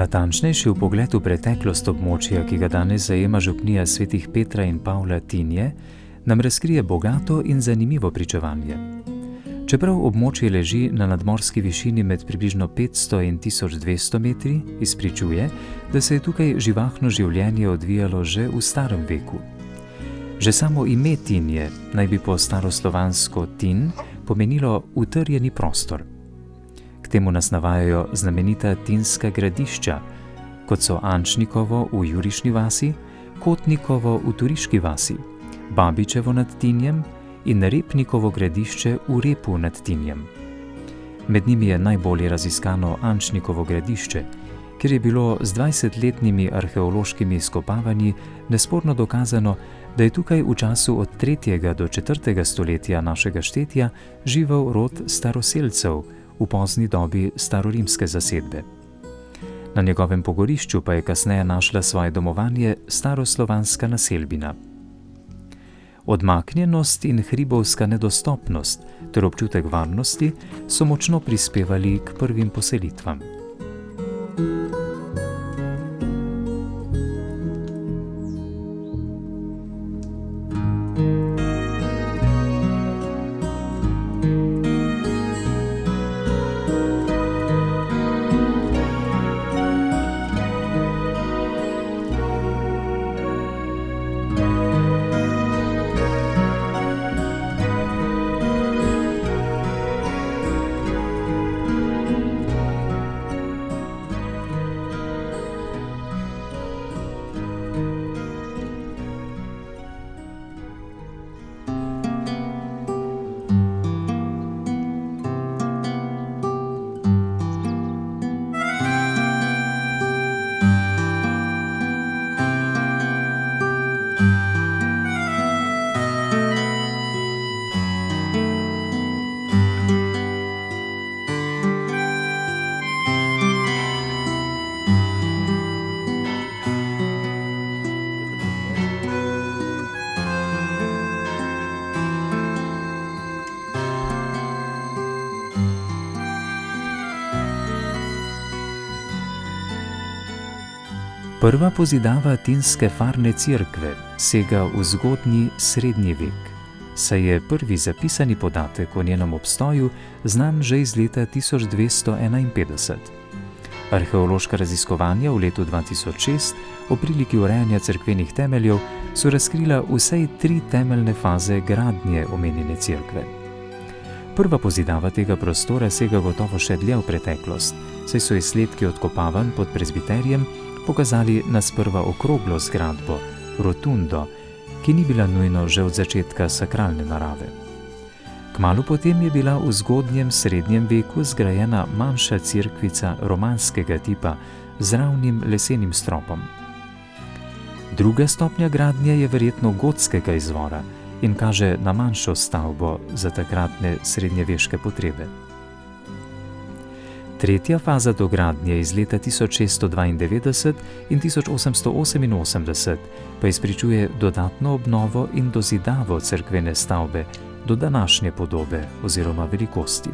Natančnejši vpogled v preteklost območja, ki ga danes zajema župnija svetih Petra in Pavla Tinje, nam razkrije bogato in zanimivo pričevanje. Čeprav območje leži na nadmorski višini med približno 500 in 1200 metri, izpričuje, da se je tukaj živahno življenje odvijalo že v starem veku. Že samo ime Tinje naj bi po staroslovansko tin pomenilo utrjeni prostor. K temu nas navajajo znamenita tinska gradišča, kot so Ančnikovo v Jurišni vasi, Kotnikovo v Turiški vasi, Babičevo nad Tinjem in Repnikovo gradišče v Repu nad Tinjem. Med njimi je najbolje raziskano Ančnikovo gradišče, kjer je bilo z 20-letnimi arheološkimi izkopavanji nesporno dokazano, da je tukaj v času od 3. do 4. stoletja našega štetja živel rod staroselcev v pozni dobi starorimske zasedbe. Na njegovem pogorišču pa je kasneje našla svoje domovanje staroslovanska naselbina. Odmaknjenost in hribovska nedostopnost ter občutek varnosti so močno prispevali k prvim poselitvam. Prva pozidava tinske farne cerkve sega v zgodnji srednji vek. saj je prvi zapisani podatek o njenem obstoju znan že iz leta 1251. Arheološka raziskovanja v letu 2006 o priliki urejanja cerkvenih temeljev so razkrila vsaj 3 temeljne faze gradnje omenjene cerkve. Prva pozidava tega prostora sega gotovo še dlje v preteklost, saj so izsledki odkopavanj pod prezbiterijem pokazali na sprva okroglo zgradbo, rotundo, ki ni bila nujno že od začetka sakralne narave. Kmalu potem je bila v zgodnjem srednjem veku zgrajena manjša cerkvica romanskega tipa z ravnim lesenim stropom. Druga stopnja gradnje je verjetno gotskega izvora in kaže na manjšo stavbo za takratne srednjeveške potrebe. Tretja faza dogradnje iz leta 1692 in 1888 pa izpričuje dodatno obnovo in dozidavo cerkvene stavbe do današnje podobe oziroma velikosti.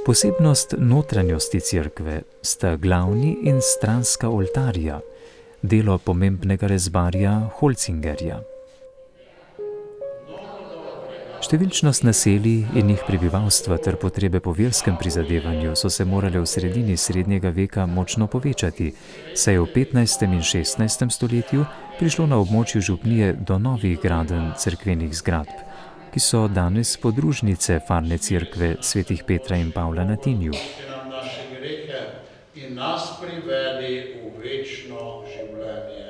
Posebnost notranjosti cerkve sta glavni in stranska oltarja, delo pomembnega rezbarja Holzingerja. Številčnost naselij in njih prebivalstva ter potrebe po verskem prizadevanju so se morale v sredini srednjega veka močno povečati, saj je v 15. in 16. stoletju prišlo na območju župnije do novih gradenj cerkvenih zgradb, ki so danes podružnice farne cerkve svetih Petra in Pavla na Tinju. Naše grehe in nas privedi v večno življenje.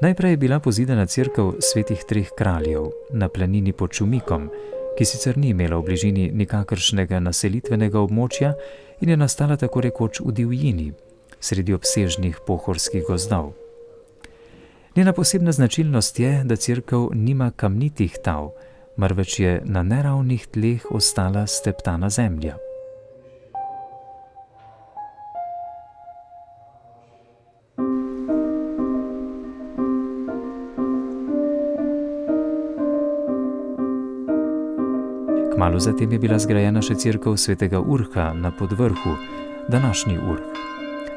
Najprej je bila pozidana cerkev svetih treh kraljev na planini pod Šumikom, ki sicer ni imela v bližini nikakršnega naselitvenega območja in je nastala tako rekoč v divjini, sredi obsežnih pohorskih gozdov. Njena posebna značilnost je, da cerkev nima kamnitih tav, marveč je na neravnih tleh ostala steptana zemlja. Kmalu zatem je bila zgrajena še cerkev svetega Urha na Podvrhu, današnji Urh.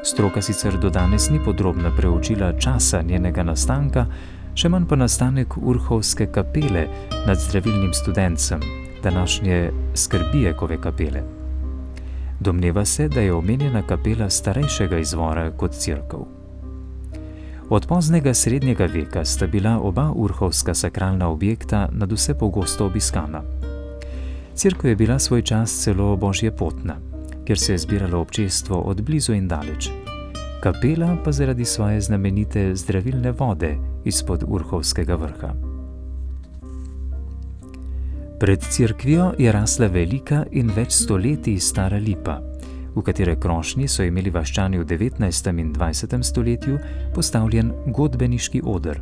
Stroka sicer do danes ni podrobno preučila časa njenega nastanka, še manj pa nastanek Urhovske kapele nad zdravilnim studencem, današnje Skrbijekove kapele. Domneva se, da je omenjena kapela starejšega izvora kot cerkev. Od poznega srednjega veka sta bila oba urhovska sakralna objekta nadvse pogosto obiskana. Cerkev je bila svoj čas celo božjepotna, kjer se je zbiralo občestvo od blizu in daleč. Kapela pa zaradi svoje znamenite zdravilne vode izpod Urhovskega vrha. Pred cerkvijo je rasla velika in več stoletij stara lipa, v katere krošnji so imeli vaščani v 19. in 20. stoletju postavljen godbeniški oder.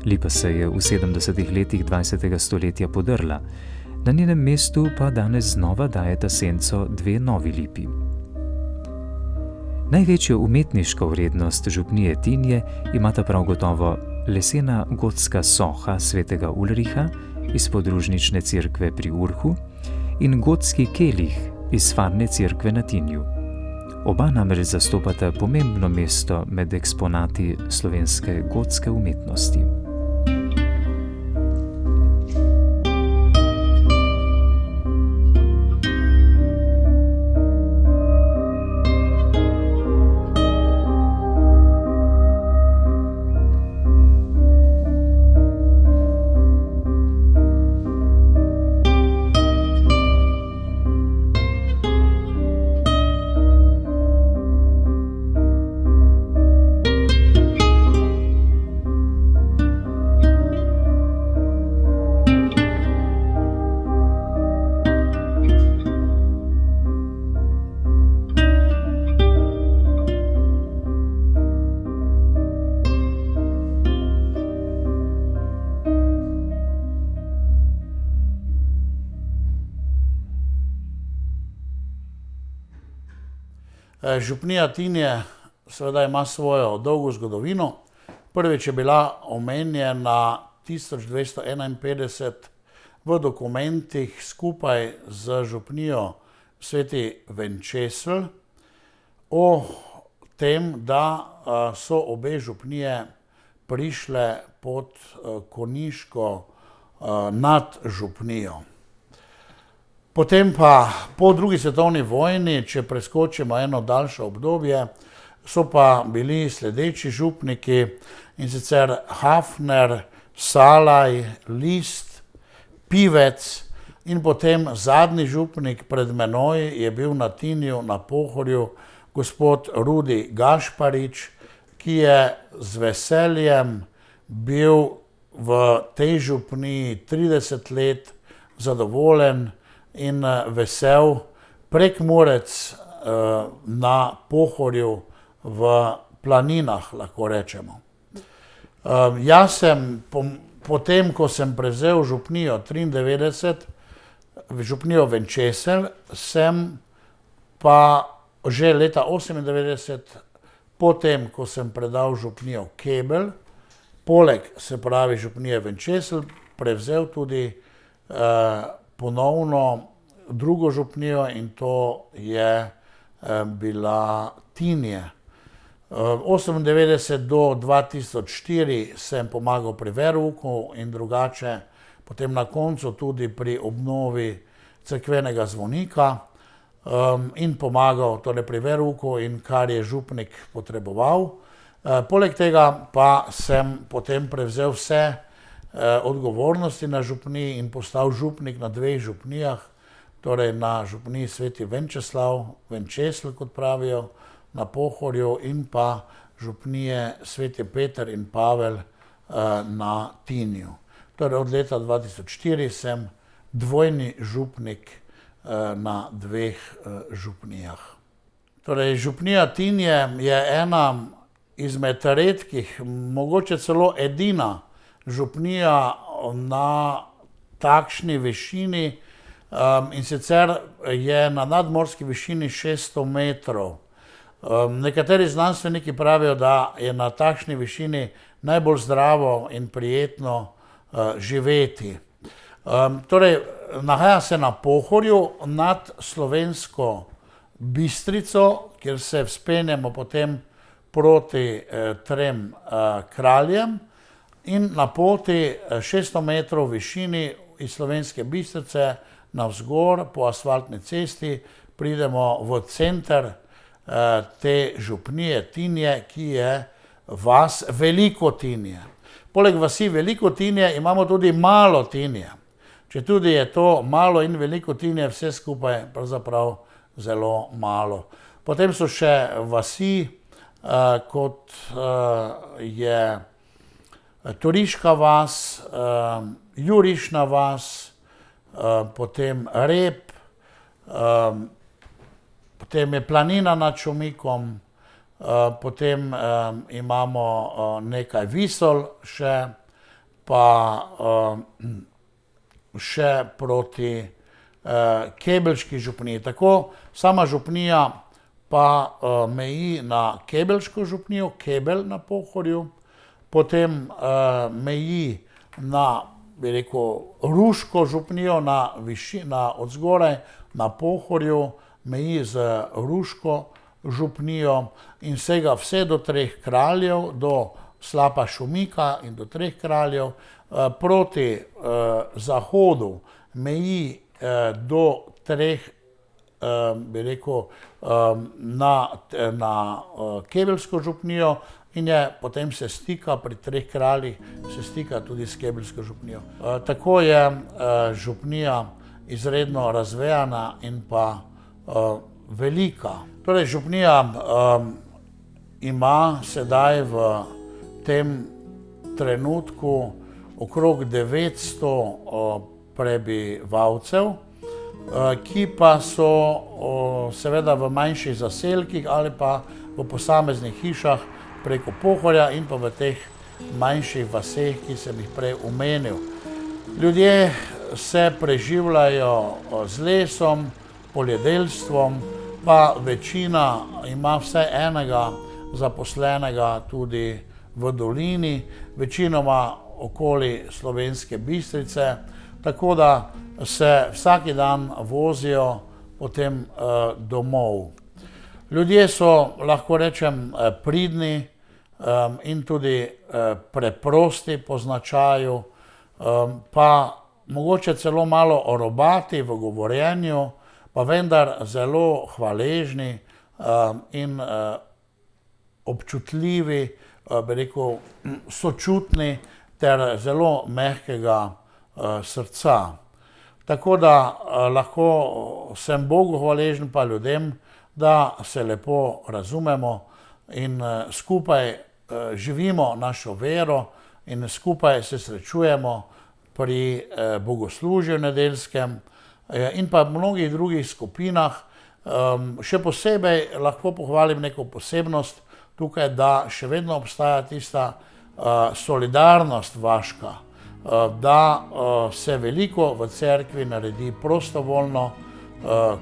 Lipa se je v 70. letih 20. stoletja podrla, na njenem mestu pa danes znova dajeta senco dve novi lipi. Največjo umetniško vrednost župnije Tinje imata prav gotovo lesena gotska soha svetega Ulriha iz podružnične cerkve pri Urhu in gotski kelih iz farne cerkve na Tinju. Oba namreč zastopata pomembno mesto med eksponati slovenske gotske umetnosti. Župnija Tinje seveda ima svojo dolgo zgodovino. Prvič je bila omenjena 1251 v dokumentih skupaj z župnijo Sveti Venčesl o tem, da so obe župnije prišle pod konjiško nadžupnijo. Potem pa po drugi svetovni vojni, če preskočimo eno daljše obdobje, so pa bili sledeči župniki, in sicer Hafner, Salaj, List, Pivec in potem zadnji župnik pred menoj je bil na Tinju, na Pohorju, gospod Rudi Gašparič, ki je z veseljem bil v tej župniji 30 let zadovoljen in vesel Prekmurec na Pohorju v planinah, lahko rečemo. Jaz sem potem, ko sem prevzel župnijo 93, župnijo Venčesel, sem pa že leta 98, potem, ko sem predal župnijo Kebelj, poleg, se pravi, župnije Venčesel, prevzel tudi ponovno drugo župnijo, in to je bila Tinje. 98 do 2004 sem pomagal pri verouku in drugače, potem na koncu tudi pri obnovi cerkvenega zvonika in pomagal torej pri verouku in kar je župnik potreboval. Poleg tega pa sem potem prevzel vse odgovornosti na župniji in postal župnik na dveh župnijah, torej na župniji Sveti Venčeslav, Venčesl, kot pravijo, na Pohorju, in pa župnije Sveti Peter in Pavel na Tinju. Torej od leta 2004 sem dvojni župnik na dveh župnijah. Torej župnija Tinje je ena izmed redkih, mogoče celo edina župnija na takšni višini, in sicer je na nadmorski višini 600 metrov. Nekateri znanstveniki pravijo, da je na takšni višini najbolj zdravo in prijetno živeti. Torej, nahaja se na Pohorju nad Slovensko Bistrico, kjer se vzpenjamo potem proti Trem kraljem, in na poti 600 metrov višini iz Slovenske Bistrice navzgor po asfaltni cesti pridemo v center te župnije Tinje, ki je vas Veliko Tinje. Poleg vasi Veliko Tinje imamo tudi Malo Tinje. Četudi je to Malo in Veliko Tinje vse skupaj pravzaprav zelo malo. Potem so še vasi, kot je Toriška vas, Jurišna vas, potem Rep, potem je Planina nad Šumikom, potem imamo nekaj Visol še, pa še proti Kebeljški župniji. Tako sama župnija pa meji na Kebeljško župnijo, Kebelj na Pohorju, potem meji na, bi rekel, Ruško župnijo od zgoraj na Pohorju, meji z Ruško župnijo in sega vse do Treh kraljev, do slapa Šumika in do Treh kraljev. Proti zahodu meji do Treh, bi rekel, na Kebelsko župnijo in potem se stika pri Treh kraljih, se stika tudi s Kebelsko župnijo. Tako je župnija izredno razvejana in pa velika. Torej, župnija ima sedaj v tem trenutku okrog 900 prebivalcev, ki pa so seveda v manjših zaselkih ali pa v posameznih hišah preko Pohorja in pa v teh manjših vaseh, ki sem jih prej omenil. Ljudje se preživljajo z lesom, poljedelstvom, pa večina ima vsaj enega zaposlenega tudi v dolini, večinoma okoli Slovenske Bistrice, tako da se vsak dan vozijo potem domov. Ljudje so, lahko rečem, pridni in tudi preprosti po značaju, pa mogoče celo malo orobati v govorjenju, pa vendar zelo hvaležni in občutljivi, bi rekel, sočutni ter zelo mehkega srca. Tako da lahko sem Bogu hvaležen pa ljudem, da se lepo razumemo in skupaj živimo našo vero in skupaj se srečujemo pri bogoslužju nedeljskem in pa v mnogih drugih skupinah. Še posebej lahko pohvalim neko posebnost tukaj, da še vedno obstaja tista solidarnost vaška, da se veliko v cerkvi naredi prostovoljno,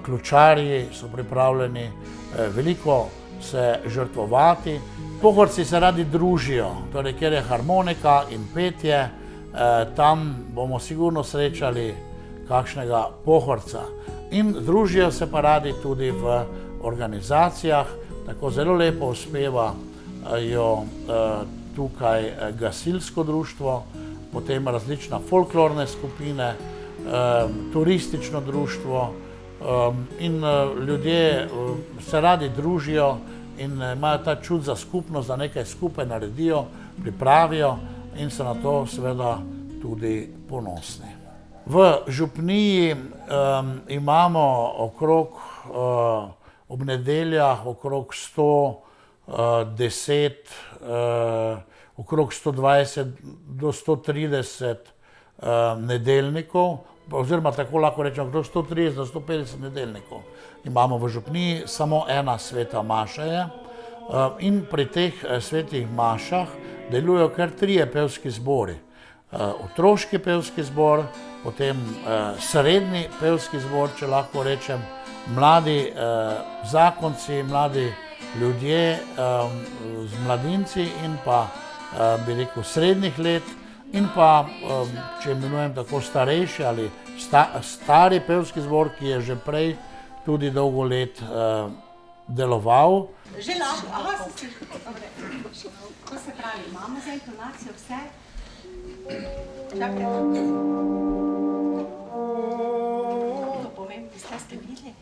ključarji so pripravljeni veliko se žrtvovati. Pohorci se radi družijo, torej kjer je harmonika in petje, tam bomo sigurno srečali kakšnega Pohorca. In družijo se pa radi tudi v organizacijah, tako zelo lepo uspevajo tukaj gasilsko društvo, potem različna folklorne skupine, turistično društvo in ljudje se radi družijo in imajo ta čut za skupnost, da nekaj skupaj naredijo, pripravijo in so na to seveda tudi ponosni. V župniji imamo okrog, ob nedeljah okrog 110, okrog 120 do 130 nedeljnikov, oziroma tako lahko rečemo, okrog 130 do 150 nedeljnikov. Imamo v župniji samo ena sveta maša je in pri teh svetih mašah delujejo kar 3 pevski zbori. Otroški pevski zbor, potem srednji pevski zbor, če lahko rečem, mladi zakonci, mladi ljudje z mladinci in pa, bi rekel, srednjih let in pa, če imenujem tako, starejši ali stari pevski zbor, ki je že prej tudi dolgo let deloval. Že lahko, to se pravi, imamo za intonacijo vse? To pomembno, ste videli?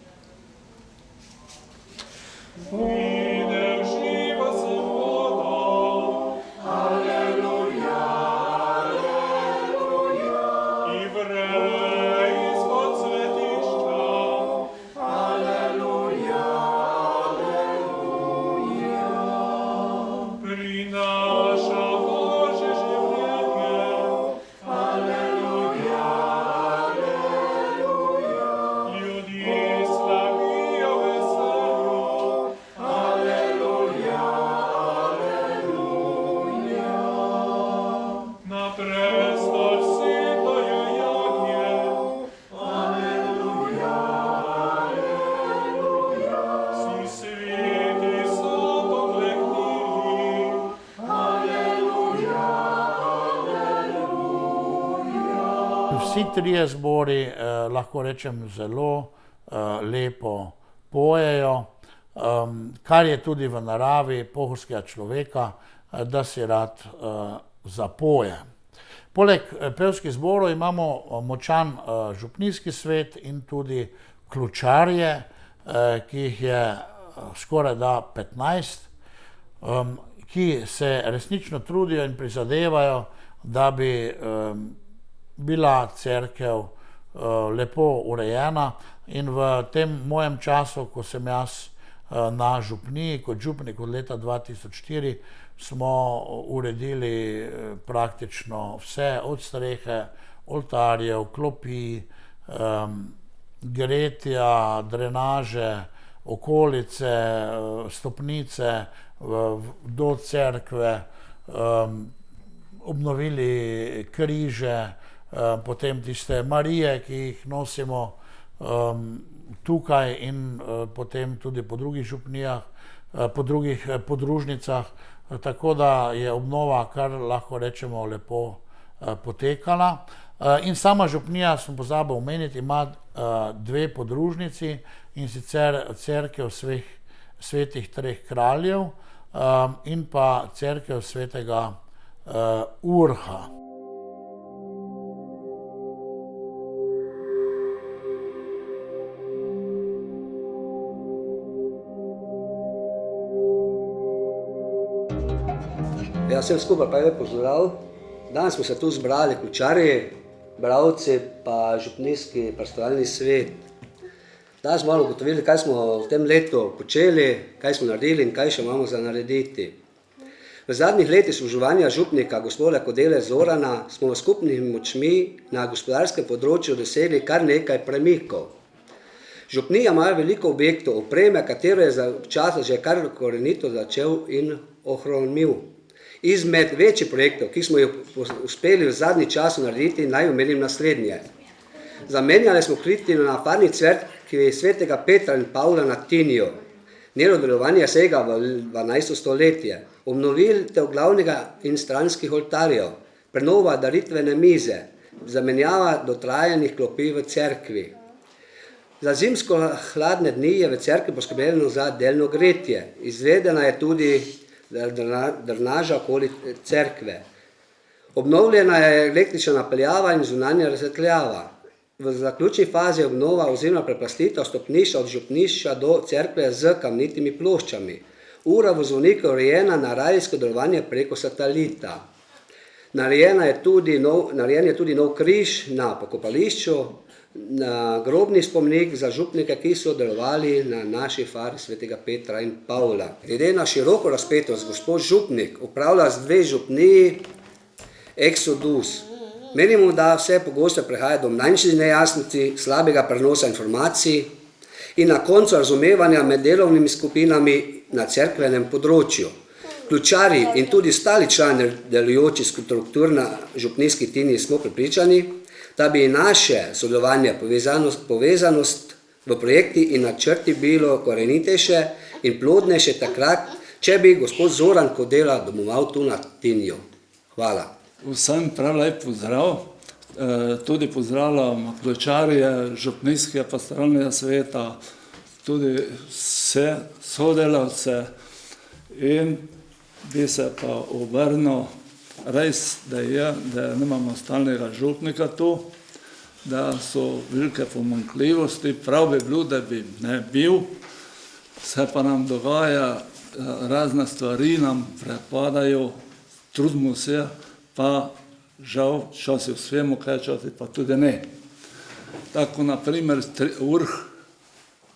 Vsi 3 zbori, lahko rečem, zelo lepo pojejo. kar je tudi v naravi pohorskega človeka, da si rad zapoje. Poleg pevskih zborov imamo močan župnijski svet in tudi ključarje, ki jih je skoraj da 15, ki se resnično trudijo in prizadevajo, da bi bila cerkev lepo urejena. In v tem mojem času, ko sem jaz na župniji kot župnik od leta 2004, smo uredili praktično vse, od strehe, oltarjev, klopi, gretja, drenaže, okolice, stopnice do cerkve, obnovili križe, potem tiste Marije, ki jih nosimo tukaj in potem tudi po drugih župnijah, po drugih podružnicah, tako da je obnova, kar lahko rečemo, lepo potekala. In sama župnija, sem pozabil omeniti, ima dve podružnici, in sicer cerkev svetih treh kraljev in pa cerkev svetega Urha. Ja, vsem skupaj pa lep pozdrav. Danes smo se tu zbrali ključarji, bralci pa župnijski pastoralni svet. Danes smo malo ugotovili, kaj smo v tem letu počeli, kaj smo naredili in kaj še imamo za narediti. V zadnjih letih služevanja župnika gospoda Kodele Zorana smo v skupnih močmi na gospodarskem področju dosegli kar nekaj premikov. Župnija ima veliko objektov, opreme, katero je za časa že kar korenito začel in ohromil. Izmed večjih projektov, ki smo jih uspeli v zadnji času narediti, naj omenim naslednje. Zamenjali smo kritino na farni cerkvi svetega Petra in Pavla na Tinju. Njeno delovanje sega v 12. stoletje. Obnovitev glavnega in stranskih oltarjev, prenova daritvene mize, zamenjava dotrajanih klopi v cerkvi. Za zimsko hladne dni je v cerkvi poskrbljeno za delno gretje. Izvedena je tudi drenaža okoli cerkve. Obnovljena je električna napeljava in zunanja razsvetljava. V zaključni fazi je obnova oziroma preplastitev stopnišča od župnišča do cerkve z kamnitimi ploščami. Ura v zvoniku je urejena na radijsko delovanje preko satelita. Narejen je tudi nov križ na pokopališču, na grobni spomenik za župnike, ki so delovali na naši fari svetega Petra in Pavla. Glede na široko razpetost, gospod župnik upravlja z dve župniji Exodus. Menimo, da vse pogosto prihaja do manjših nejasnosti, slabega prenosa informacij in na koncu razumevanja med delovnimi skupinami na cerkvenem področju. Ključarji in tudi ostali člani delujoči struktur na župnijski Tinji smo prepričani, da bi naše sodelovanje, povezanost v projekti in načrti bilo korenitejše in plodnejše takrat, če bi gospod Zoran Kodela domoval tu na Tinju. Hvala. Vsem prav lep pozdrav, tudi pozdravljam ključarje župnijskega pastoralnega sveta, tudi vse sodelavce in bi se pa obrnil, res, da nimamo stalnega župnika tu, da so velike pomanjkljivosti, prav bi bilo, da bi ne bil, se pa nam dogaja, razne stvari nam prepadajo, trudimo se, pa žal včasih uspemo, kaj včasih pa tudi ne. Tako naprimer Urh,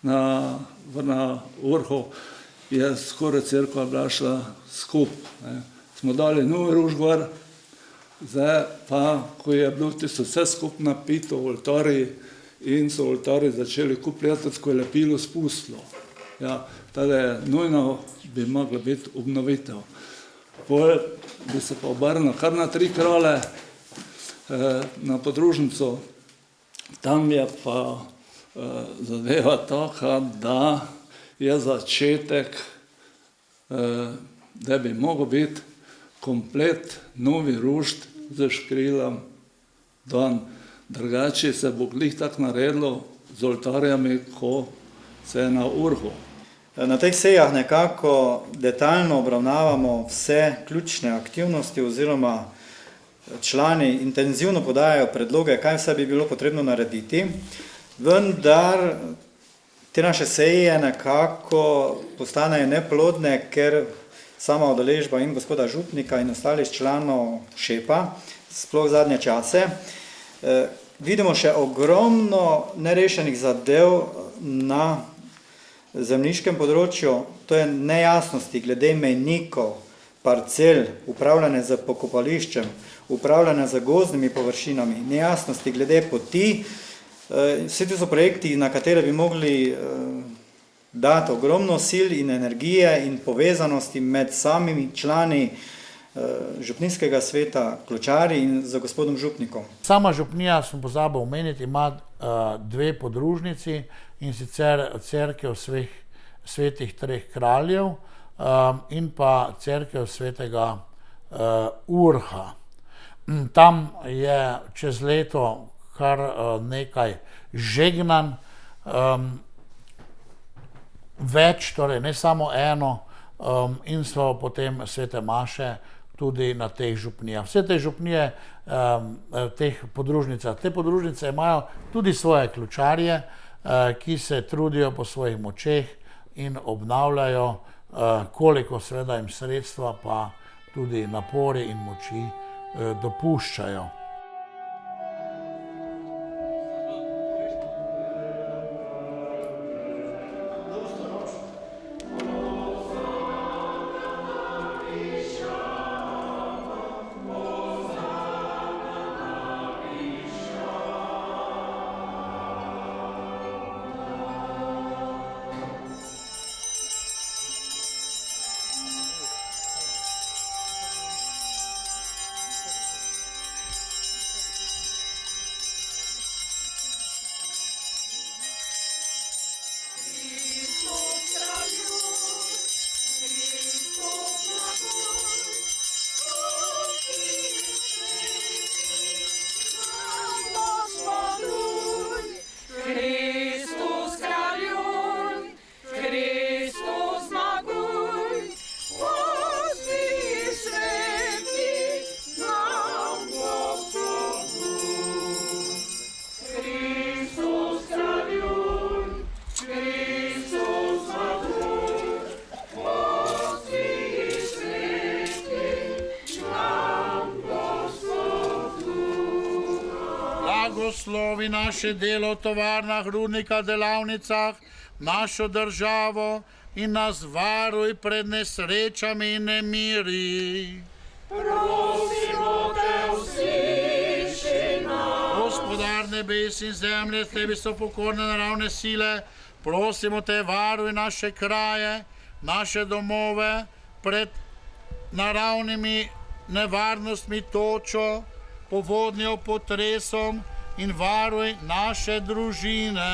na Urhu je skoraj cerkva bila šla skupaj. Smo dali nov ruž gor, zdaj pa, ko je bilo tisto vse skupaj napito v oltarji in so oltarji začeli kupljati, ko je lepilo spustilo. Ja, tada nujno bi mogla biti obnovitev. Pol bi se pa obrnil kar na Tri kralje, na podružnico. Tam je pa zadeva taka, da je začetek, da bi mogel biti komplet novi rušt z škrilom dan. Drugače se bo glih tako naredilo z oltarjami, ko se je na Urhu. Na teh sejah nekako detaljno obravnavamo vse ključne aktivnosti oziroma člani intenzivno podajajo predloge, kaj vse bi bilo potrebno narediti, vendar te naše seje nekako postanejo neplodne, ker sama udeležba in gospoda župnika in ostalih članov šepa, sploh zadnje čase. Vidimo še ogromno nerešenih zadev na zemljiškem področju, to je nejasnosti glede mejnikov, parcel, upravljanje z pokopališčem, upravljanje z gozdnimi površinami, nejasnosti glede poti. Vse to so projekti, na katere bi mogli dati ogromno sil in energije in povezanosti med samimi člani župnijskega sveta, kločari in z gospodom župnikom. Sama župnija, sem pozabil omeniti, ima dve podružnici, in sicer cerkev svetih treh kraljev in pa cerkev svetega Urha. Tam je čez leto kar nekaj žegnanj, več, torej ne samo eno, in so potem svete maše tudi na teh župnijah. Vse te župnije, teh podružnicah, te podružnice imajo tudi svoje kločarje, ki se trudijo po svojih močeh in obnavljajo, koliko seveda jim sredstva pa tudi napori in moči dopuščajo. Blagoslovi naše delo v tovarnah, rudnika, delavnicah, našo državo in nas varuj pred nesrečami in nemiri. Prosimo te, usliši nas. Gospodar nebes in zemlje, tebi so pokorne naravne sile, prosimo te, varuj naše kraje, naše domove pred naravnimi nevarnostmi, točo, povodnjo, potresom in varuj naše družine.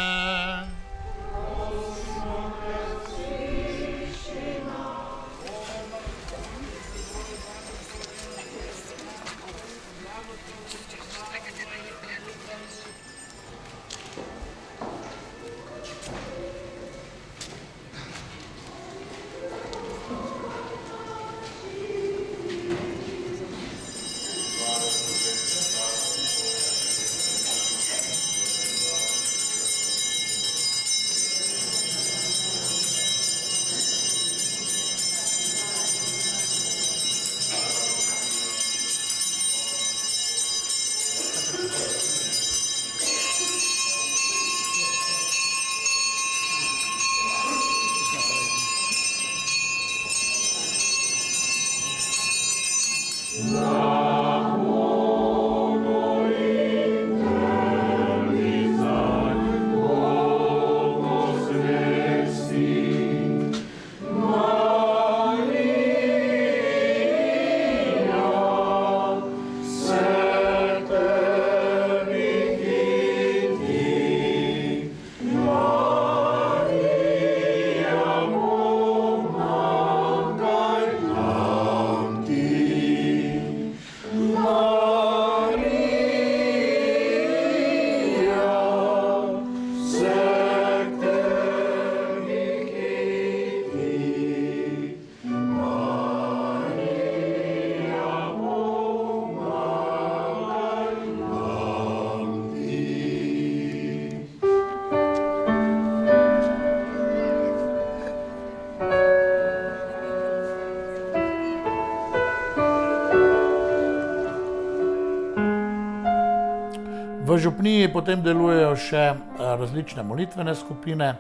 župniji potem delujejo še različne molitvene skupine.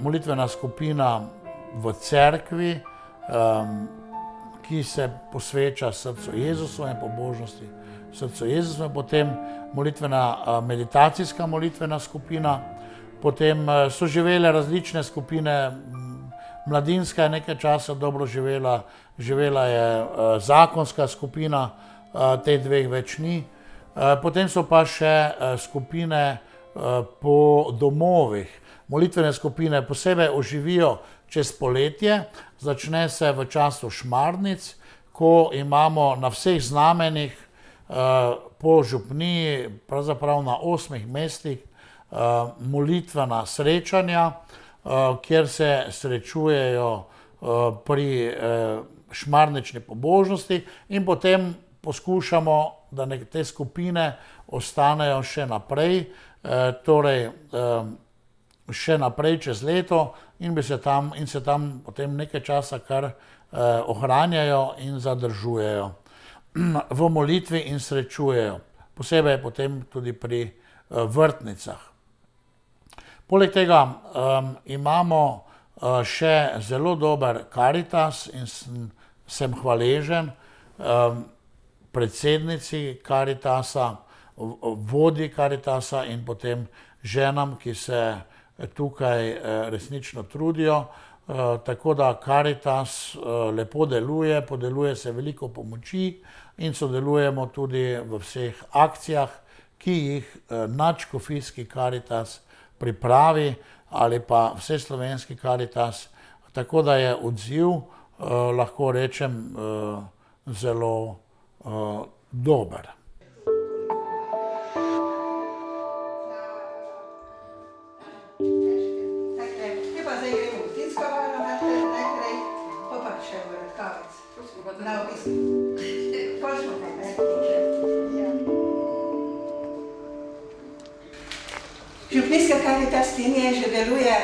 Molitvena skupina v cerkvi, ki se posveča srcu Jezusove pobožnosti, srcu Jezusove, potem molitvena meditacijska molitvena skupina, potem so živele različne skupine, mladinska je nekaj časa dobro živela je zakonska skupina, teh dveh več ni. Potem so pa še skupine po domovih. Molitvene skupine posebej oživijo čez poletje, začne se v času šmarnic, ko imamo na vseh znamenjih po župniji, pravzaprav na 8 mestih, molitvena srečanja, kjer se srečujejo pri šmarnični pobožnosti in potem poskušamo, da te skupine ostanejo še naprej, torej še naprej čez leto in se tam potem nekaj časa kar ohranjajo in zadržujejo v molitvi in srečujejo, posebej potem tudi pri vrtnicah. Poleg tega imamo še zelo dober Karitas in sem hvaležen predsednici Karitasa, vodji Karitasa in potem ženam, ki se tukaj resnično trudijo, tako da Karitas lepo deluje, podeljuje se veliko pomoči in sodelujemo tudi v vseh akcijah, ki jih nadškofijski Karitas pripravi ali pa vseslovenski Karitas, tako da je odziv, lahko rečem, zelo dober. Župnijska Karitas Tinje že deluje,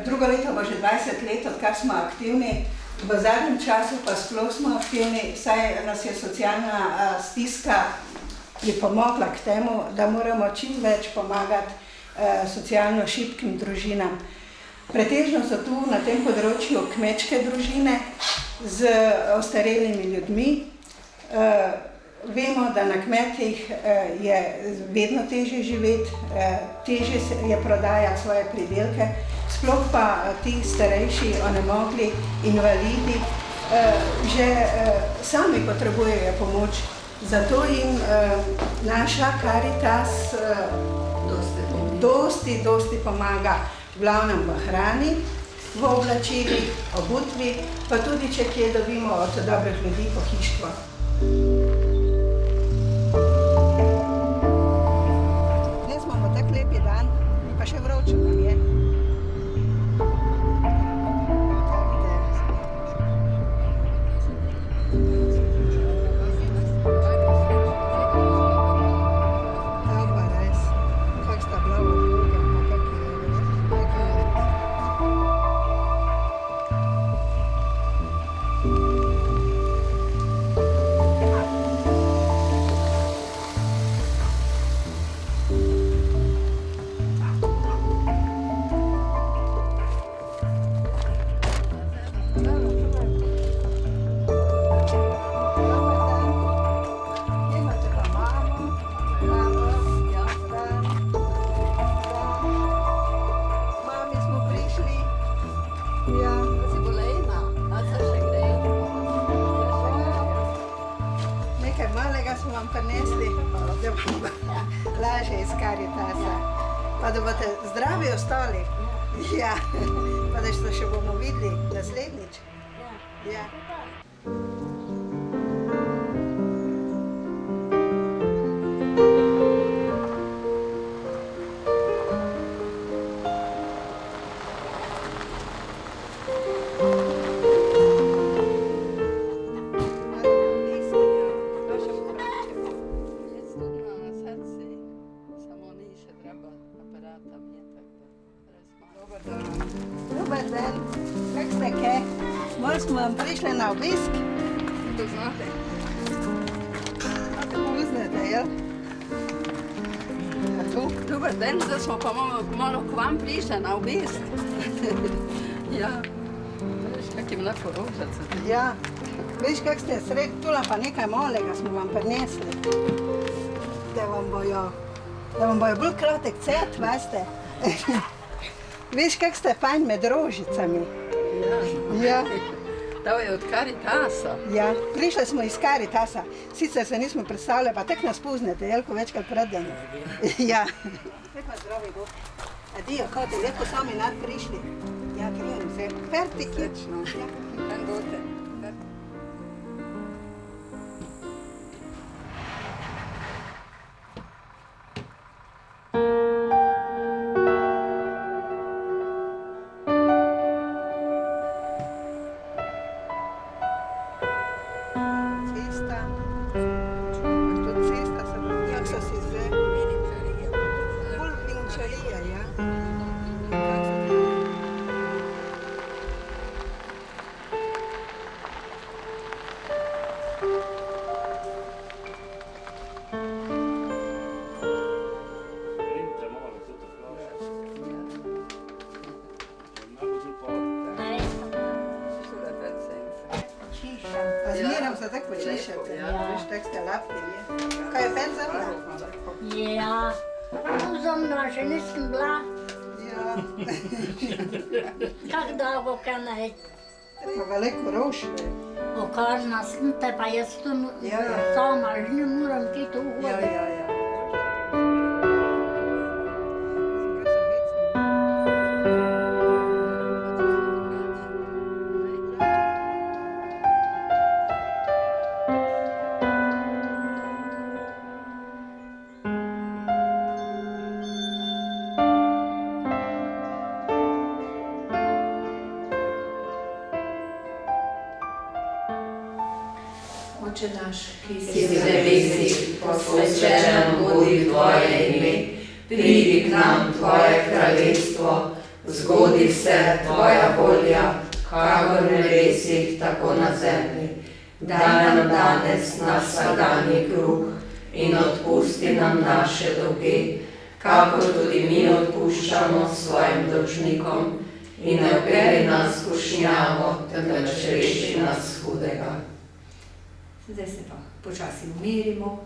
drugo leto bo že 20 let, odkar smo aktivni, v zadnjem času pa sploh smo aktivni, saj nas je socialna stiska pripomogla k temu, da moramo čim več pomagati socialno šibkim družinam. Pretežno so tu na tem področju kmečke družine z ostarelimi ljudmi. Vemo, da na kmetih je vedno težje živeti, težje je prodajati svoje pridelke, sploh pa ti starejši, onemogli, invalidi že sami potrebujejo pomoč. Zato jim naša Karitas dosti pomaga, v glavnem v hrani, v oblačilih, obutvi, pa tudi če kje dobimo od dobrih ljudi pohištvo. Dnes imamo tak lepi dan, pa še vroče nam je. Lažje iz Karitasa, pa da boste zdravi ostali. Ja, pa da še bomo videli naslednjič. Ja. Dobar dan, kak ste kaj? Malo smo vam prišli na obisk. Poznate? Poznate, jel? Dober dan, zdaj smo pa malo k vam prišli na obisk. Ja, veš, kak je bila porožaca. Ja, veš, kak ste sredi, tula pa nekaj malega smo vam prinesli. Da vam bojo bolj kratek cvet, veste. Veš, kak ste fajn med rožicami. Ja. To je od Karitasa. Ja, prišli smo iz Karitasa. Sicer se nismo predstavljali, pa tek nas poznate, Jelko večkrat preden. Ja. Lepa zdravi Bog. Adijo, kote, lepo sami nad prišli. Ja, trudim se. Pertiki. Ja, dan bote. Zmeram se tako počešete, veš, tak ste lapni, je. Kaj je fen zemlja? Ja, zemlja še nisem bila. Ja. Kak dolgo, kaj ne? Pa veliko rož. Okarna sem te, pa jaz tu sama, že ne moram ti tu hoditi. Ja. Oče naš, ki si v nebesih, posvečeno bodi tvoje ime, pridi k nam tvoje kraljestvo, zgodi se tvoja volja, kakor v nebesih, tako na zemlji. Daj nam danes naš vsakdanji kruh in odpusti nam naše dolge, kakor tudi mi odpuščamo svojim dolžnikom, in ne vpelji nas v skušnjavo, temveč reši nas hudega. Zdaj se pa počasi umirimo,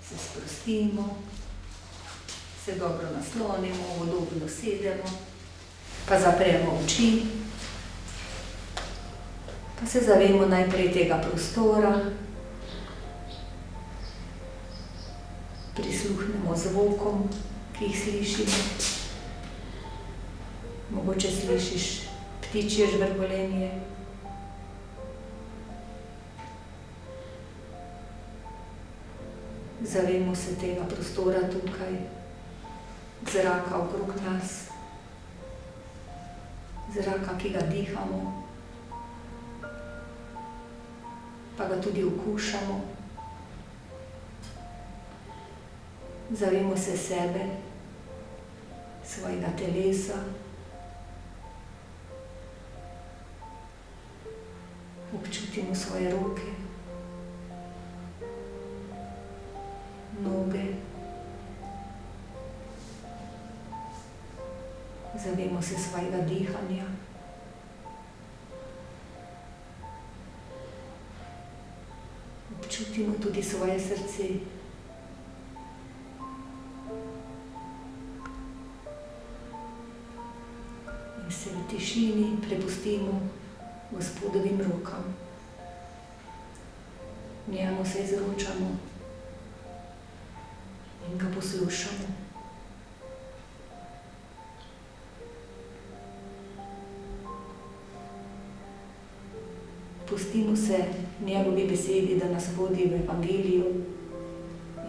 se sprostimo, se dobro naslonimo, udobno sedemo, pa zapremo oči, pa se zavemo najprej tega prostora, prisluhnemo zvokom, ki jih slišimo. Mogoče slišiš ptičje žvrgolenje, zavemo se tega prostora tukaj, zraka okrog nas, zraka, ki ga dihamo, pa ga tudi okušamo. Zavemo se sebe, svojega telesa, občutimo svoje roke, noge, zavemo se svojega dihanja, občutimo tudi svoje srce, in se v tišini prepustimo Gospodovim rokam. Njemu se izročamo in ga poslušamo. Pustimo se njegovi besedi, da nas vodi v evangeliju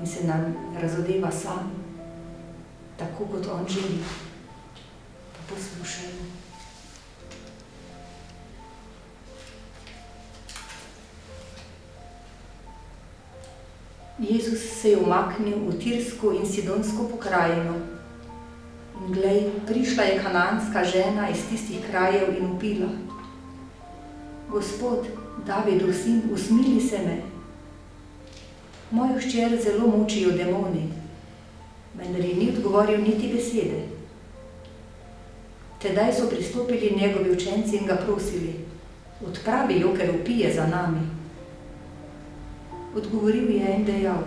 in se nam razodeva sam, tako kot on želi. Pa poslušajmo. Jezus se je umaknil v Tirsko in Sidonsko pokrajino. In glej, prišla je kananska žena iz tistih krajev in vpila: Gospod, Davidov sin, usmili se me. Mojo hčer zelo mučijo demoni. vendar ji ni odgovoril niti besede. Tedaj so pristopili njegovi učenci in ga prosili: odpravi jo, ker vpije za nami. Odgovoril je in dejal: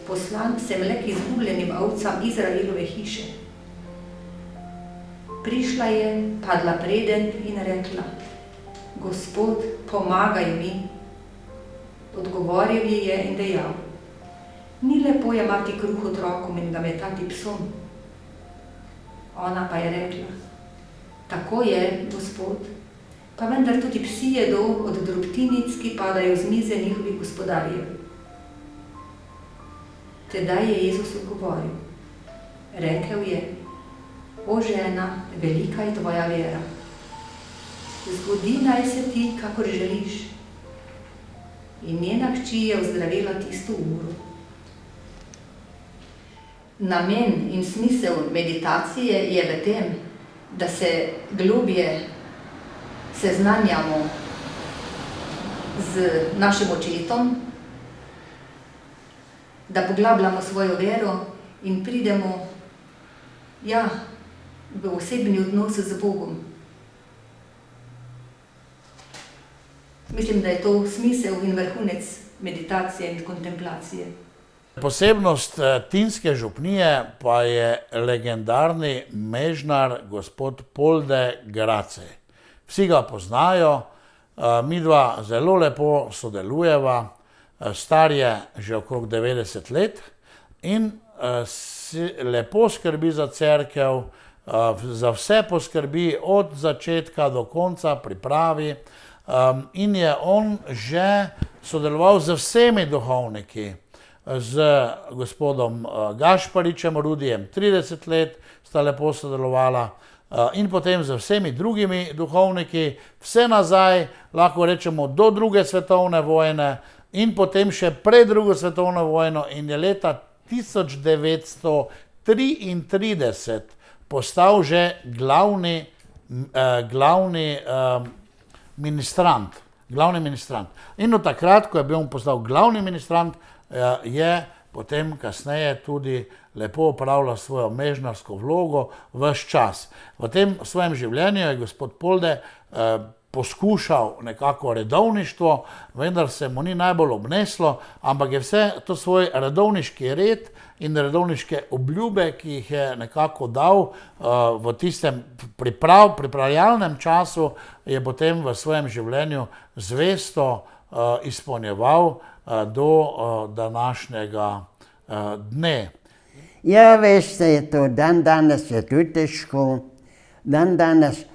poslan sem le k izgubljenim ovcam Izraelove hiše. Prišla je, padla preden in rekla: Gospod, pomagaj mi. Odgovoril ji je in dejal: ni lepo jemati kruh otrokom in ga metati psom. Ona pa je rekla: tako je, Gospod, pa vendar tudi psi jedo od drobtinic, ki padajo z mize njihovih gospodarjev. Tedaj je Jezus odgovoril. Rekel je: o žena, velika je tvoja vera. Zgodi naj se ti, kakor želiš. In njena hči je ozdravila tisto uro. Namen in smisel meditacije je v tem, da se globje seznanjamo z našim očetom, da poglabljamo svojo vero in pridemo v osebni odnos z Bogom. Mislim, da je to smisel in vrhunec meditacije in kontemplacije. Posebnost Tinske župnije pa je legendarni mežnar gospod Polde Grace. Vsi ga poznajo, midva zelo lepo sodelujeva, star je že okrog 90 let in lepo skrbi za cerkev, za vse poskrbi od začetka do konca, pripravi, in je on že sodeloval z vsemi duhovniki, z gospodom Gašparičem Rudijem 30 let sta lepo sodelovala in potem z vsemi drugimi duhovniki, vse nazaj, lahko rečemo, do druge svetovne vojne in potem še pred drugo svetovno vojno, in je leta 1933 postal že glavni ministrant. In od takrat, ko je bil postal glavni ministrant, je potem kasneje tudi lepo opravljal svojo mežnarsko vlogo ves čas. V tem svojem življenju je gospod Polde poskušal nekako redovništvo, vendar se mu ni najbolj obneslo, ampak je vse to svoj redovniški red in redovniške obljube, ki jih je nekako dal v tistem pripravljalnem času, je potem v svojem življenju zvesto izpolnjeval do današnjega dne. Ja, veste, je to dan danes je tudi težko, dan danes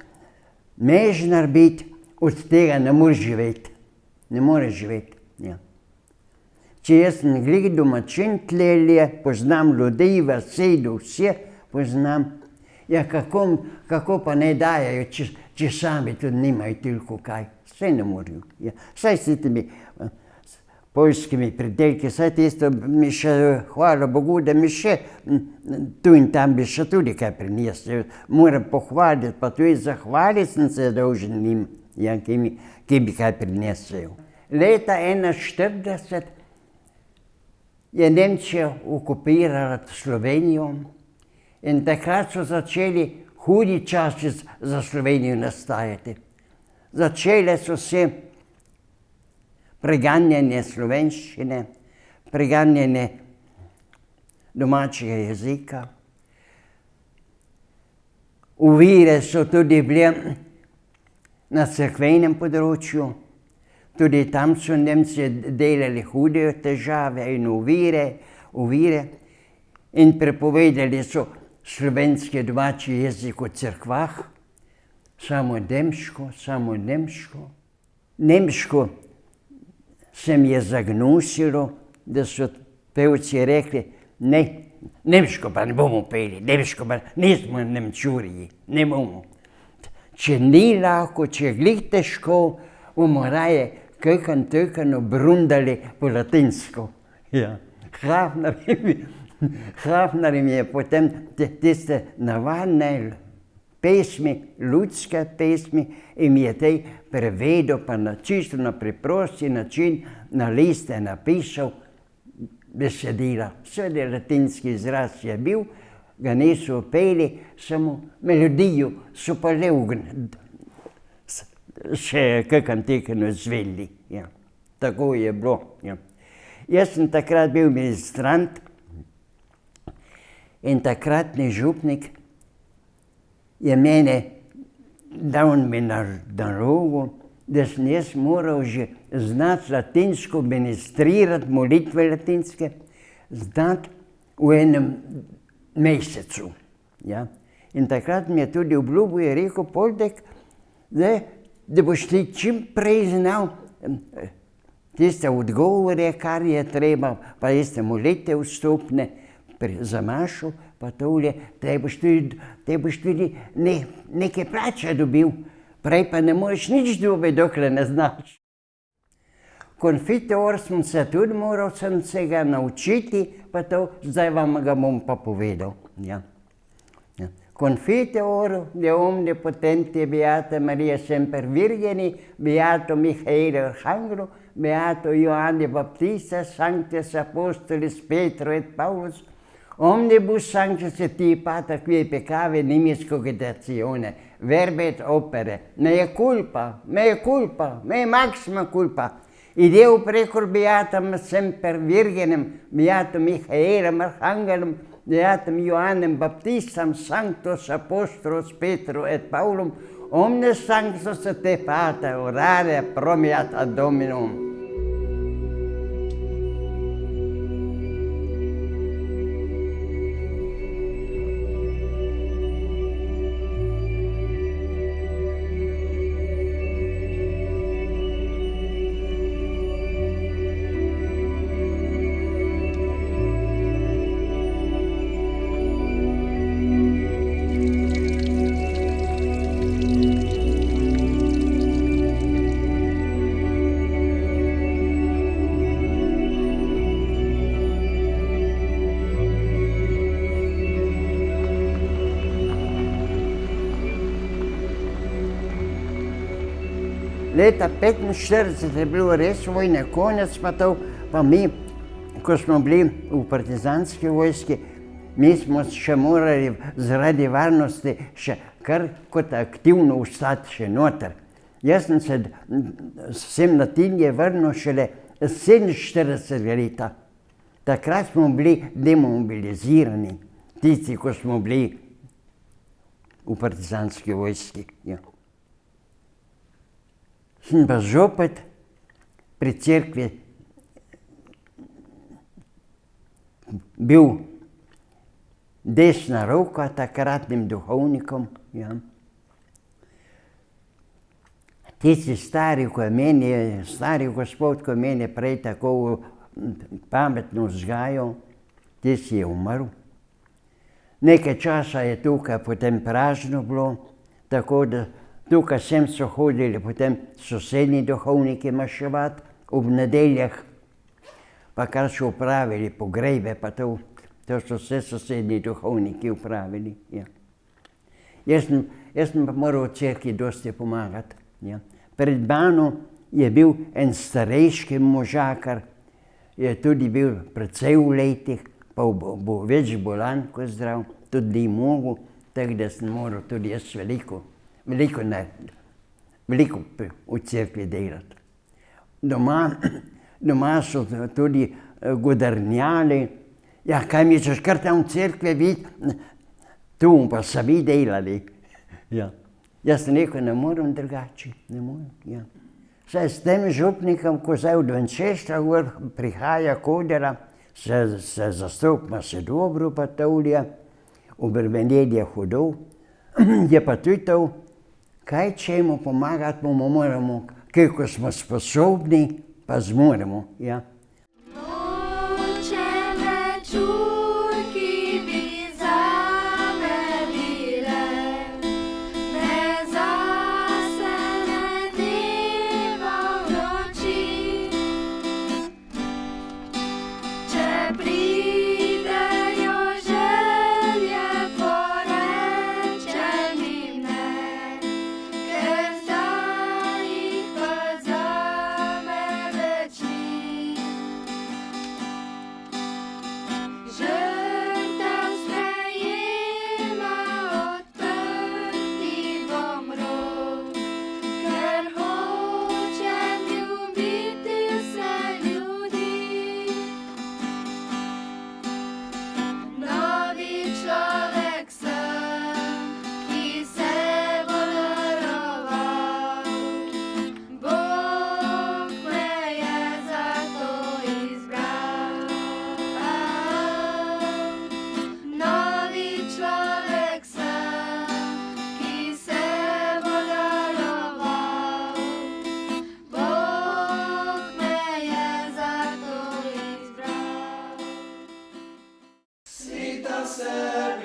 mežnar biti, od tega ne moreš živeti. Ne moreš živeti, ja. Če jaz sem glih domačin tlelje, poznam ljudi, vasedu, vse poznam, ja, kako pa ne dajajo, če sami tudi nimajo toliko kaj. Vse ne morajo, ja. Saj s temi poljskimi pridelki, saj tisto mi še, hvala Bogu, da mi še tu in tam bi še tudi kaj prinesel. Moram pohvaliti, pa tudi zahvaliti sem se dolžen njim, ja, ki bi kaj prinesel. Leta 1941 je Nemčija okupirala Slovenijo in takrat so začeli hudi časi za Slovenijo nastajati. Začele so se preganjanje slovenščine, preganjanje domačega jezika. Ovire so tudi bile na cerkvenem področju, tudi tam so Nemci delali hude težave in ovire in prepovedali so slovenski domači jezik v cerkvah, samo nemško. Nemško se mi je zagnusilo, da so pevci rekli, ne, nemško pa ne bomo peli, nemško pa nismo Nemčurji, ne bomo. Če ni lahko, če je glih težko, bomo raje kökan brundali po latinsko. Ja. Hafner mi je potem tiste navadne pesmi, ljudske pesmi, in mi je tej prevedel, pa na čisto na preprosti način na liste napisal, besedila. Seveda latinski izraz je bil, ga niso peli, samo melodijo so pa že še kakem tekenu izvedli. Ja. Tako je bilo. Ja. Jaz sem takrat bil ministrant in takratni župnik je mene dal mi na nalogo, da sem jaz moral že znati latinsko ministrirati, molitve latinske, znati v enem mesecu. Ja. In takrat mi je tudi obljubil, je rekel, Poldek, da boš ti čim prej znal tiste odgovore, kar je treba, pa tiste molitev vstopne za mašo, pa tole, te boš tudi nekaj plače dobil, prej pa ne moreš nič dobiti, dokler ne znaš. Konfiteor sem se tudi moral sem se ga naučiti, pa to, zdaj vam ga bom pa povedal. Ja. Ja. Confiteor de omne potente beata Maria Semper Virgini, beato Michael Arcangelo, beato Ioanne Baptista, sanctus apostolis Petro et Paulus, omnibus sanctus et pater qui peccave nimis cogitatione, verbet opere, mea culpa, mea maxima culpa. Ideo precor beatam Semper Virginem, beatum Michaelem Arcangelum, beatum Ioannem Baptistam, sanctus apostolos Petro et Paulum, omnes sanctus et te pater orare promiat ad Dominum. Leta 1945 je bilo res vojne konec, pa mi, ko smo bili v partizanski vojski, mi smo še morali zaradi varnosti še kar kot aktivno ostati še noter. Jaz sem se sem na Tinje vrnil šele 47 leta. Takrat smo bili demobilizirani, tisti, ko smo bili v partizanski vojski. Ja. Sem pa zopet pri cerkvi bil desna roka takratnim duhovnikom. Ja. Tisti stari gospod, ko je meni prej tako pametno vzgajal, tisti je umrl. Nekaj časa je tukaj potem prazno bilo, tako da tukaj sem so hodili potem sosednji duhovniki maševati ob nedeljah, pa kar so upravili pogrebe, pa to so vse sosednji duhovniki upravili. Ja. Jaz sem pa moral v cerkvi dosti pomagati. Ja. Pred mano je bil en starejški možakar, je tudi bil precej v letih, pa bo več bolan kot zdrav, tudi ni mogel, tako da sem moral tudi jaz veliko v cerkvi delati. Doma so tudi godrnjali, ja, kaj mi češ kar tam v cerkvi videti, tu pa sami delali. Ja. Jaz sem rekel, ne morem drugače, ne morem. Ja. Saj s tem župnikom, ko zdaj v Dončestra prihaja Kodera, se zastopima se dobro pa tolja, obremenjenje hodov, je pa tudi to, kaj čemu pomagati bomo moramo, koliko smo sposobni, pa zmoremo. Ja.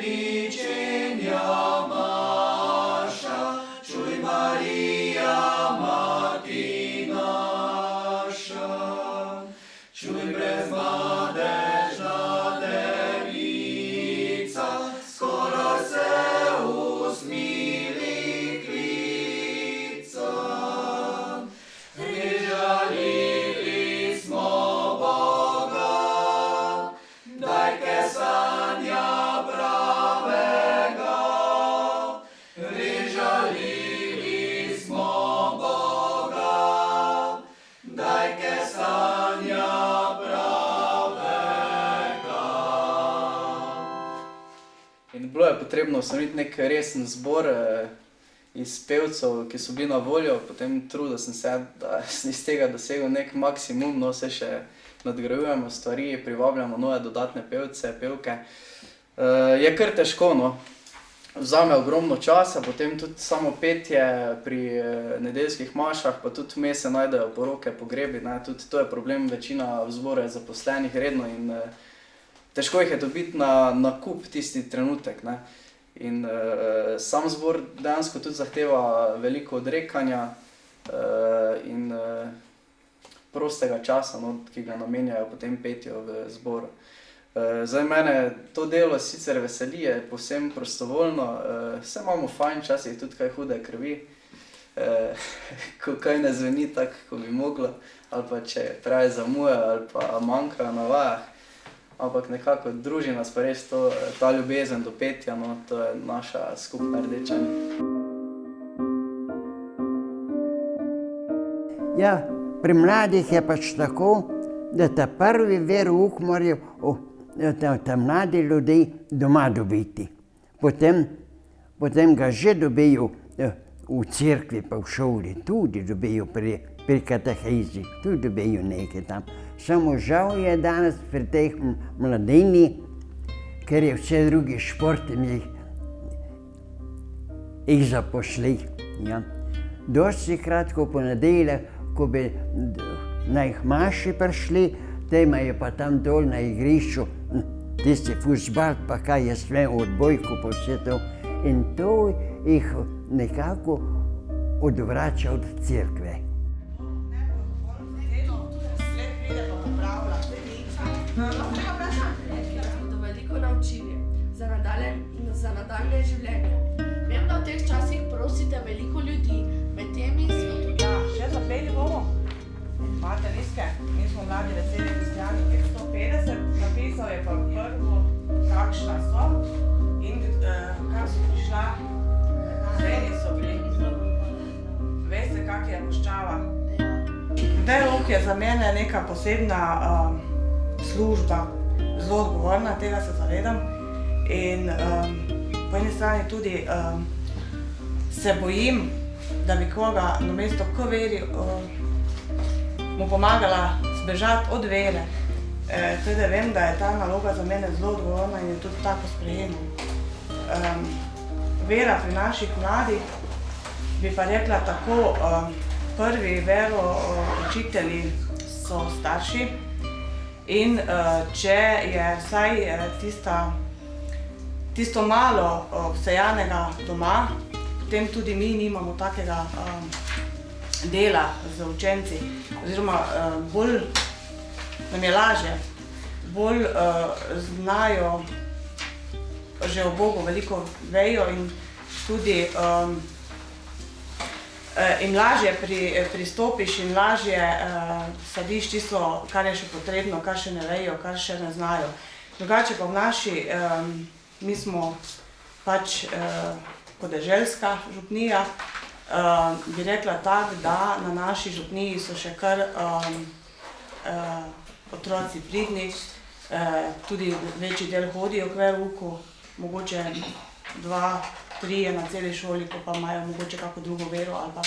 pričenja maša, čuj Marija, mati naša, čuj brezmadežna devica, skoro se usmili klica. Prižalili smo Boga, dajte sanja pravega. Prižalili smo Boga, dajte sanja pravega. In bilo je potrebno ustanoviti nek resen zbor iz pevcev, ki so bili na voljo, potem trudil sem se, da sem iz tega dosegel nek maksimum, no se še nadgrajujemo stvari, privabljamo nove dodatne pevce, pevke. Je kar težko, no. Vzame ogromno časa, potem tudi samo petje pri nedeljskih mašah, pa tudi vmes se najdejo poroke, pogrebi, ne, tudi to je problem, večina v zboru je zaposlenih redno in težko jih je dobiti na kup tisti trenutek, ne. In sam zbor dejansko tudi zahteva veliko odrekanja in prostega časa, no, ki ga namenjajo potem petju v zboru. Zdaj mene to delo sicer veseli, je povsem prostovoljno, vse imamo fajn, včasih tudi kaj hude krvi, ko kaj ne zveni tako, ko bi moglo, ali pa če preveč zamuja ali pa manjkajo na vajah. Ampak nekako druži nas pa res to, ta ljubezen do petja, no, to je naša skupna rdeča nit. Ja, pri mladih je pač tako, da ta prvi verouk morajo ta mladi ljudi doma dobiti. Potem ga že dobijo v cerkvi pa v šoli, tudi dobijo pri katehezi, tudi dobijo nekaj tam. Samo žal je danes pri teh mladini, ker je vse drugi športi jih zapošli. Ja. Dostikrat, ko ponedeljek, ko bi na jih maši prišli, te imajo pa tam dol na igrišču tisti fuzbal, pa kaj je sve odbojko, pa vse to. In to jih nekako odvrača od cerkve. Bodo veliko naučili za nadaljnje življenje. Vem, da v teh časih prosite veliko ljudi, med temi smo tudi. Ja, še zapeli bomo. Imate liske? Mi smo mladi veseli kristjani, 150, napisal je pa prvo, kakšna so in kam so prišla. Zeni so bili. Veste, kak je Moščava? Verouk je za mene neka posebna služba, zelo odgovorna, tega se zavedam. In po eni strani tudi se bojim, da bi koga namesto k veri mu pomagala zbežati od vere. Tudi vem, da je ta naloga za mene zelo odgovorna in je tudi tako sprejemam. Vera pri naših mladih, bi pa rekla tako, prvi veroučitelji so starši in če je vsaj tisto malo vsejanega doma, potem tudi mi nimamo takega dela z učenci, oziroma bolj nam je lažje, bolj znajo že o Bogu veliko vejo in tudi jim lažje pristopiš in lažje sadiš tisto, kar je še potrebno, kar še ne vejo, kar še ne znajo. Drugače pa v naši, mi smo pač podeželska župnija, bi rekla tako, da na naši župniji so še kar otroci pridni, tudi večji del hodijo k verouku, mogoče 2, 3 na celi šoli, ko pa imajo mogoče kako drugo vero ali pa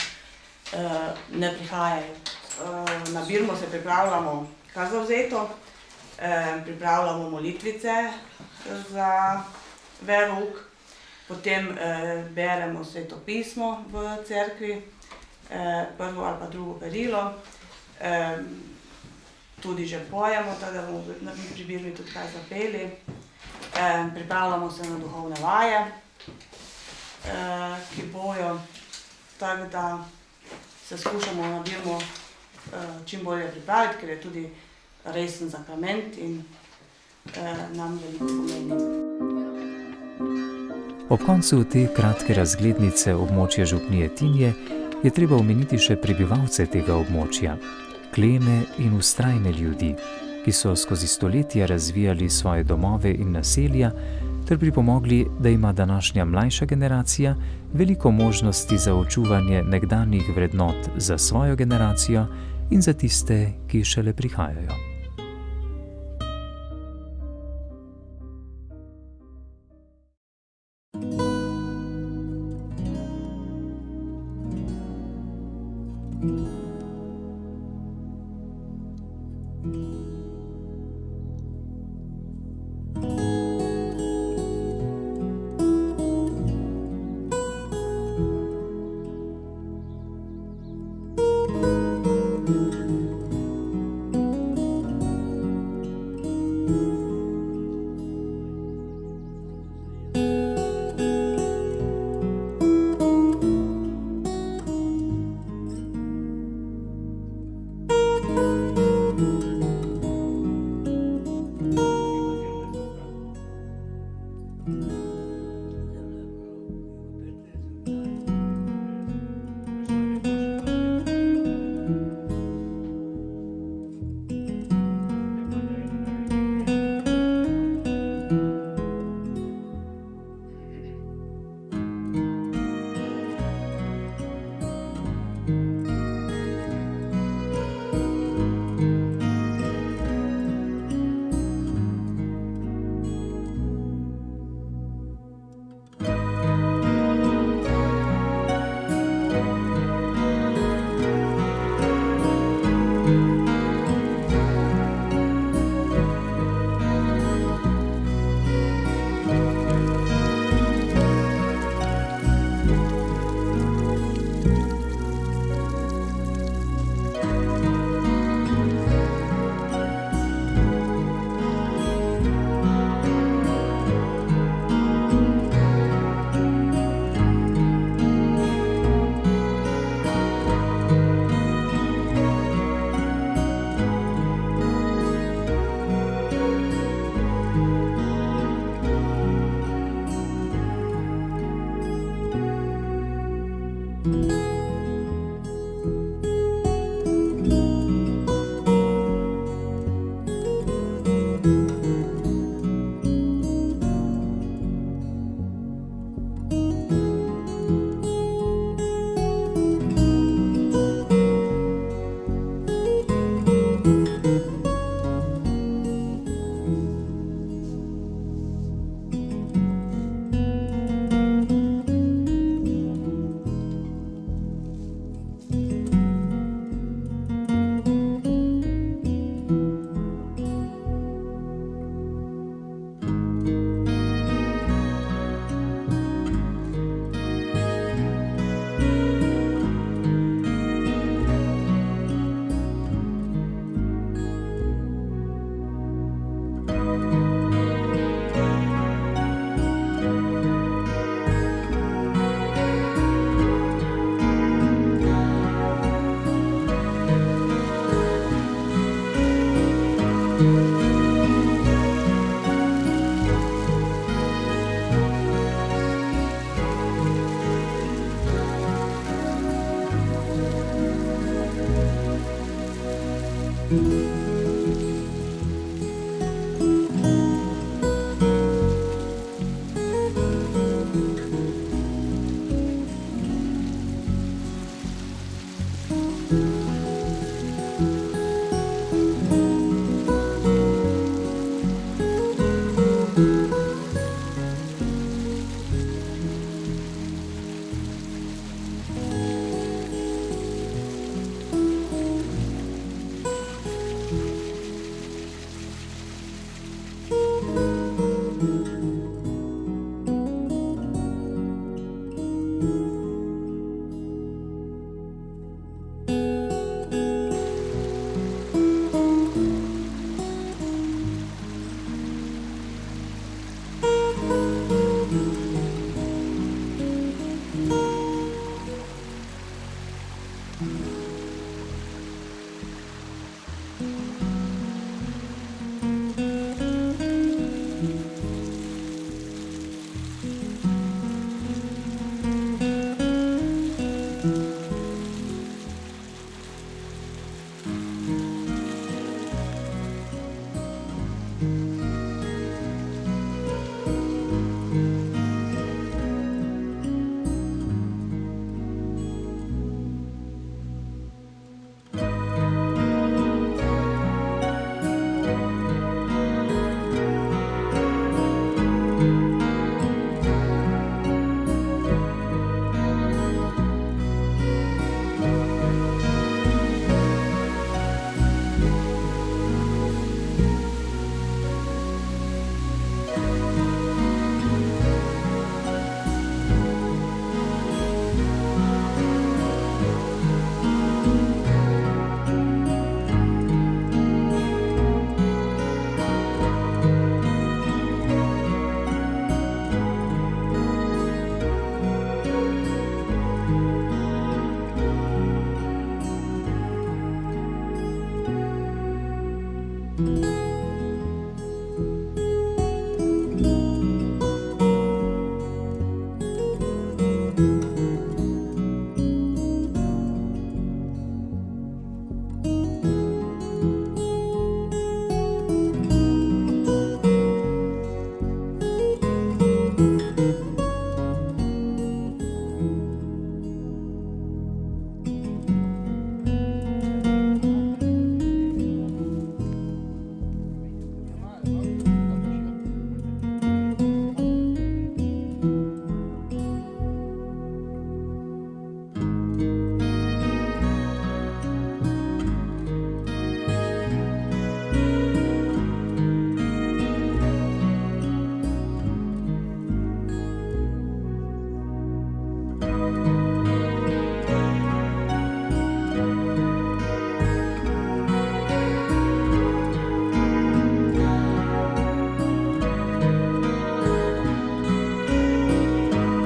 ne prihajajo. Na Birmo se pripravljamo kar zavzeto, pripravljamo molitvice za verouk, potem beremo Sveto pismo v cerkvi, prvo ali pa drugo berilo, tudi že pojemo, tako da bomo pri Birmi tudi kaj zapeli. Pripravljamo se na duhovne vaje, ki bojo, tako da se skušamo na birmo čim bolje pripraviti, ker je tudi resen sakrament in nam veliko pomeni. Ob koncu te kratke razglednice območja župnije Tinje je treba omeniti še prebivalce tega območja, klene in vztrajne ljudi, ki so skozi stoletja razvijali svoje domove in naselja ter pripomogli, da ima današnja mlajša generacija veliko možnosti za očuvanje nekdanjih vrednot za svojo generacijo in za tiste, ki šele prihajajo.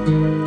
Thank you.